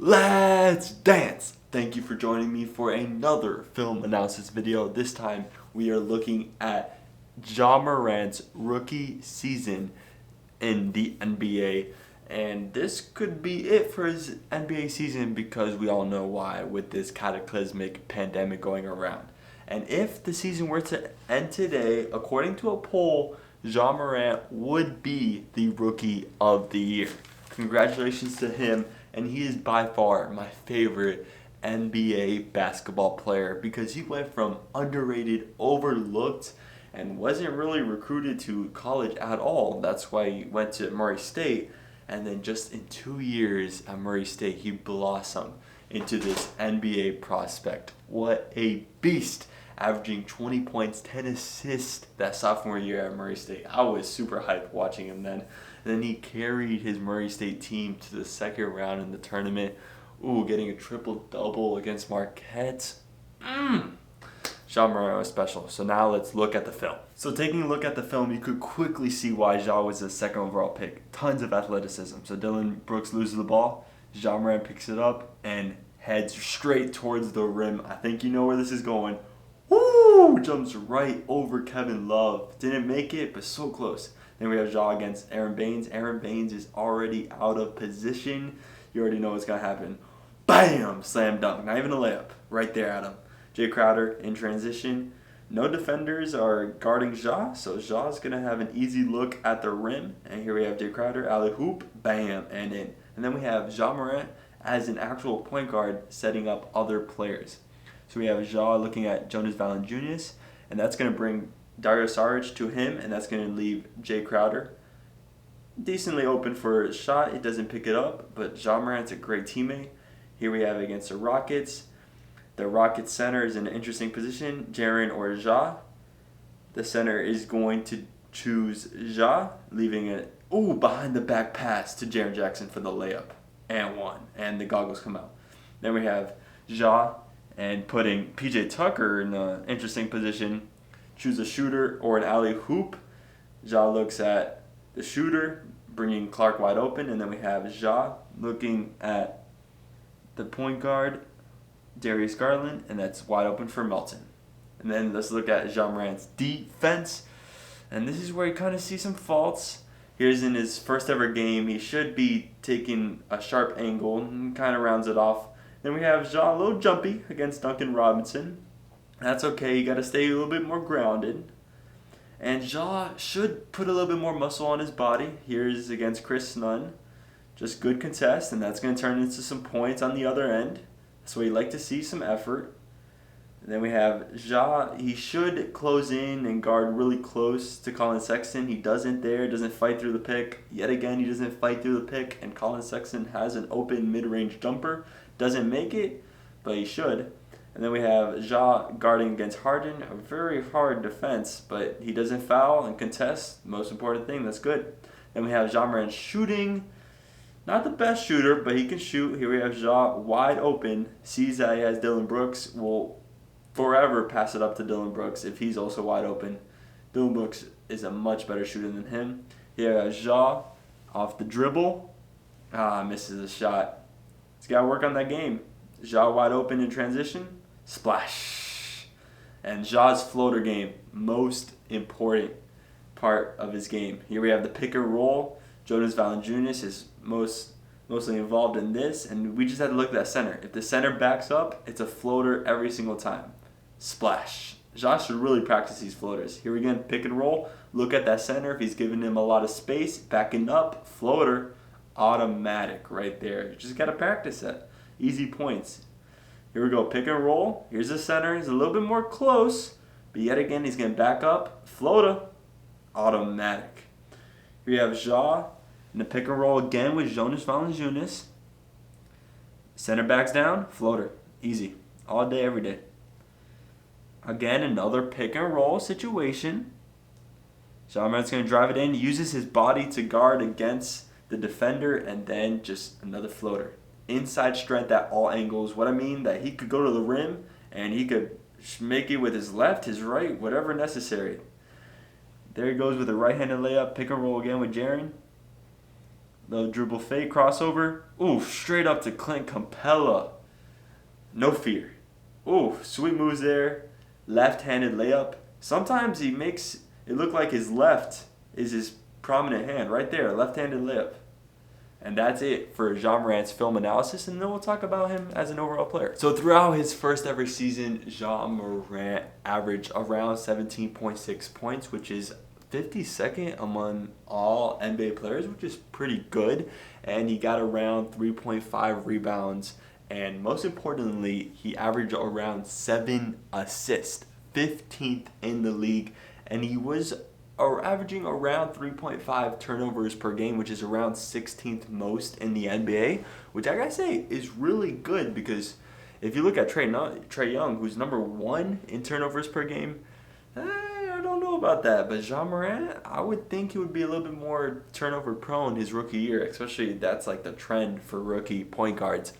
Let's dance! Thank you for joining me for another film analysis video. This time we are looking at Ja Morant's rookie season in the NBA. And this could be it for his NBA season because we all know why with this cataclysmic pandemic going around. And if the season were to end today, according to a poll, Ja Morant would be the rookie of the year. Congratulations to him. And he is by far my favorite NBA basketball player because he went from underrated, overlooked, and wasn't really recruited to college at all. That's why he went to Murray State. And then just in 2 years at Murray State, he blossomed into this NBA prospect. What a beast! Averaging 20 points, 10 assists that sophomore year at Murray State. I was super hyped watching him then. And then he carried his Murray State team to the second round in the tournament. Getting a triple-double against Marquette. Ja Morant was special. So now let's look at the film. So taking a look at the film, you could quickly see why Ja was the second overall pick. Tons of athleticism. So Dillon Brooks loses the ball. Ja Morant picks it up and heads straight towards the rim. I think you know where this is going. Jumps right over Kevin Love. Didn't make it, but so close. Then we have Ja against Aaron Baines. Aaron Baines is already out of position. You already know what's going to happen. Bam! Slam dunk. Not even a layup. Right there at him. Jay Crowder in transition. No defenders are guarding Ja, so Ja's going to have an easy look at the rim. And here we have Jay Crowder. Alley hoop. Bam! And in. And then we have Ja Morant as an actual point guard setting up other players. So we have Ja looking at Jonas Valanciunas, and that's going to bring Dario Saric to him, and that's going to leave Jay Crowder decently open for a shot. It doesn't pick it up, but Ja Morant's a great teammate. Here we have against the Rockets. The Rockets center is in an interesting position, Jaren or Ja. The center is going to choose Ja, leaving it behind the back pass to Jaren Jackson for the layup. And one. And the goggles come out. Then we have Ja and putting PJ Tucker in an interesting position. Choose a shooter or an alley hoop. Ja looks at the shooter, bringing Clark wide open. And then we have Ja looking at the point guard, Darius Garland, and that's wide open for Melton. And then let's look at Ja Morant's defense. And this is where you kind of see some faults. Here's in his first ever game. He should be taking a sharp angle and kind of rounds it off. Then we have Ja a little jumpy against Duncan Robinson. That's okay. You got to stay a little bit more grounded. And Ja should put a little bit more muscle on his body. Here's against Chris Nunn. Just good contest, and that's going to turn into some points on the other end. That's what you like to see, some effort. And then we have Ja. He should close in and guard really close to Colin Sexton. He doesn't there. Doesn't fight through the pick. Yet again, he doesn't fight through the pick. And Colin Sexton has an open mid-range jumper. Doesn't make it, but he should. And then we have Ja guarding against Harden. A very hard defense, but he doesn't foul and contest. Most important thing, that's good. Then we have Ja Morant shooting. Not the best shooter, but he can shoot. Here we have Ja wide open. Sees that he has Dillon Brooks. Will forever pass it up to Dillon Brooks if he's also wide open. Dillon Brooks is a much better shooter than him. Here we have Ja off the dribble. Misses a shot. He's got to work on that game. Ja wide open in transition. Splash. And Ja's floater game, most important part of his game. Here we have the pick and roll. Jonas Valanciunas is mostly involved in this, and we just had to look at that center. If the center backs up, it's a floater every single time. Splash. Ja should really practice these floaters. Here again, pick and roll. Look at that center. If he's giving him a lot of space, backing up, floater. Automatic right there. You just got to practice that. Easy points. Here we go. Pick and roll. Here's the center. He's a little bit more close. But yet again, he's going to back up. Floater. Automatic. Here you have Ja in the pick and roll again with Jonas Valanciunas. Center backs down. Floater. Easy. All day, every day. Again, another pick and roll situation. Ja Morant's going to drive it in. Uses his body to guard against the defender, and then just another floater. Inside strength at all angles. What I mean, that he could go to the rim and he could make it with his left, his right, whatever necessary. There he goes with a right-handed layup. Pick and roll again with Jaren. The dribble fake crossover. Ooh, straight up to Clint Capella. No fear. Ooh, sweet moves there. Left-handed layup. Sometimes he makes it look like his left is his prominent hand. Right there, left-handed layup. And that's it for Ja Morant's film analysis, and then we'll talk about him as an overall player. So throughout his first ever season, Ja Morant averaged around 17.6 points, which is 52nd among all NBA players, which is pretty good. And he got around 3.5 rebounds, and most importantly, he averaged around 7 assists, 15th in the league, and he was averaging around 3.5 turnovers per game, which is around 16th most in the NBA, which I gotta say is really good, because if you look at Trae Young, who's number 1 in turnovers per game, I don't know about that, but Ja Morant, I would think he would be a little bit more turnover prone his rookie year, especially that's like the trend for rookie point guards.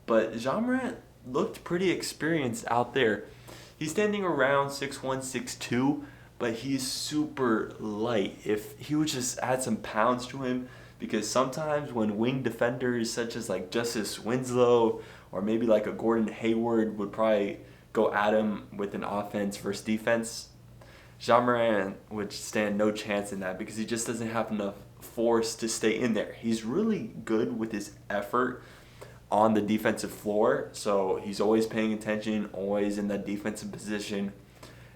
But Ja Morant looked pretty experienced out there. He's standing around 6'1", 6'2", but he's super light. If he would just add some pounds to him, because sometimes when wing defenders such as like Justice Winslow or maybe like a Gordon Hayward would probably go at him with an offense versus defense, Ja Morant would stand no chance in that, because he just doesn't have enough force to stay in there. He's really good with his effort on the defensive floor, so he's always paying attention, always in that defensive position.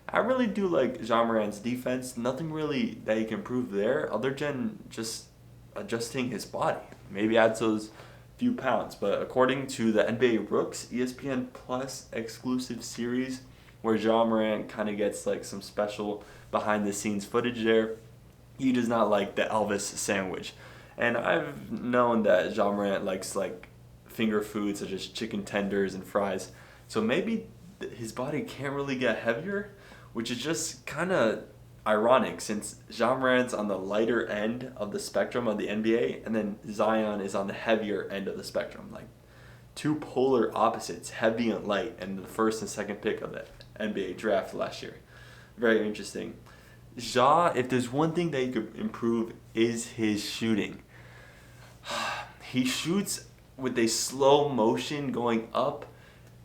I really do like Ja Morant's defense. Nothing really that he can improve there other than just adjusting his body. Maybe adds those few pounds. But according to the NBA Rooks ESPN Plus exclusive series, where Ja Morant kind of gets like some special behind the scenes footage there, he does not like the Elvis sandwich. And I've known that Ja Morant likes like finger food such as chicken tenders and fries. So maybe his body can't really get heavier, which is just kind of ironic, since Ja Morant's on the lighter end of the spectrum of the NBA, and then Zion is on the heavier end of the spectrum. Like two polar opposites, heavy and light, and the first and second pick of the NBA draft last year. Very interesting. Ja, if there's one thing that he could improve, is his shooting. He shoots with a slow motion going up,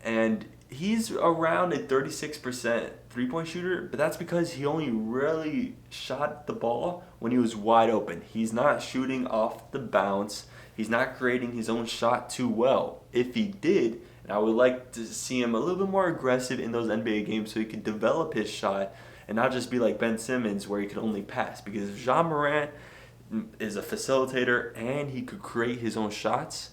and he's around a 36% three-point shooter, but that's because he only really shot the ball when he was wide open. He's not shooting off the bounce. He's not creating his own shot too well. If he did, and I would like to see him a little bit more aggressive in those NBA games so he could develop his shot and not just be like Ben Simmons where he could only pass. Because if Ja Morant is a facilitator and he could create his own shots,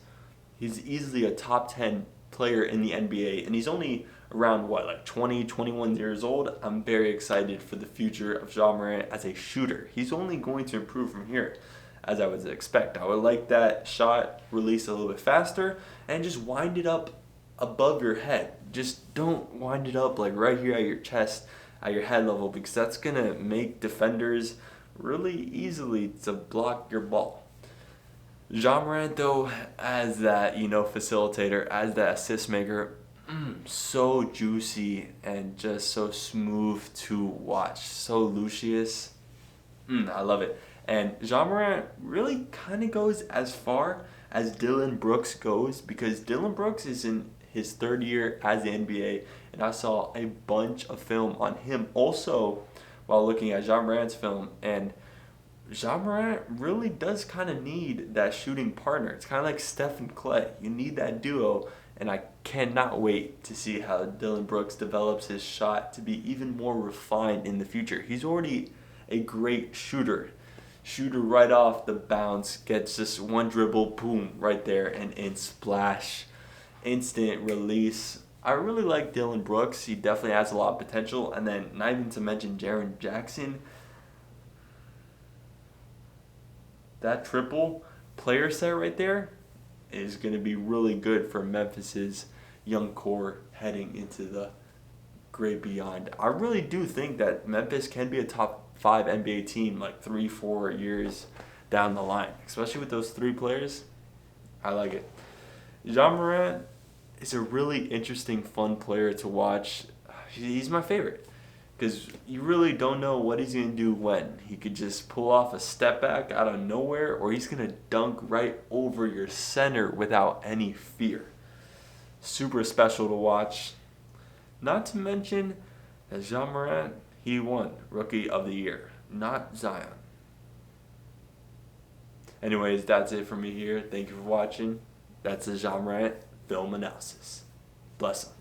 he's easily a top 10 player in the NBA, and he's only around like 20, 21 years old. I'm very excited for the future of Ja Morant as a shooter. He's only going to improve from here, as I would expect. I would like that shot release a little bit faster and just wind it up above your head. Just don't wind it up like right here at your chest, at your head level, because that's gonna make defenders really easily to block your ball. Ja Morant, though, as that, facilitator, as that assist maker, so juicy and just so smooth to watch. So luscious. I love it. And Ja Morant really kind of goes as far as Dillon Brooks goes, because Dillon Brooks is in his third year as the NBA, and I saw a bunch of film on him also while looking at Ja Morant's film, and Ja Morant really does kind of need that shooting partner. It's kind of like Steph and Clay. You need that duo, and I cannot wait to see how Dillon Brooks develops his shot to be even more refined in the future. He's already a great shooter. Shooter right off the bounce, gets just one dribble, boom, right there, and in splash. Instant release. I really like Dillon Brooks. He definitely has a lot of potential. And then, not even to mention Jaren Jackson. That triple player set right there is going to be really good for Memphis's young core heading into the great beyond. I really do think that Memphis can be a top 5 NBA team like 3-4 years down the line, especially with those 3 players. I like it. Ja Morant is a really interesting, fun player to watch. He's my favorite. because you really don't know what he's going to do when. He could just pull off a step back out of nowhere, or he's going to dunk right over your center without any fear. Super special to watch. Not to mention that Ja Morant, he won Rookie of the Year, not Zion. Anyways, that's it for me here. Thank you for watching. That's the Ja Morant film analysis. Bless him.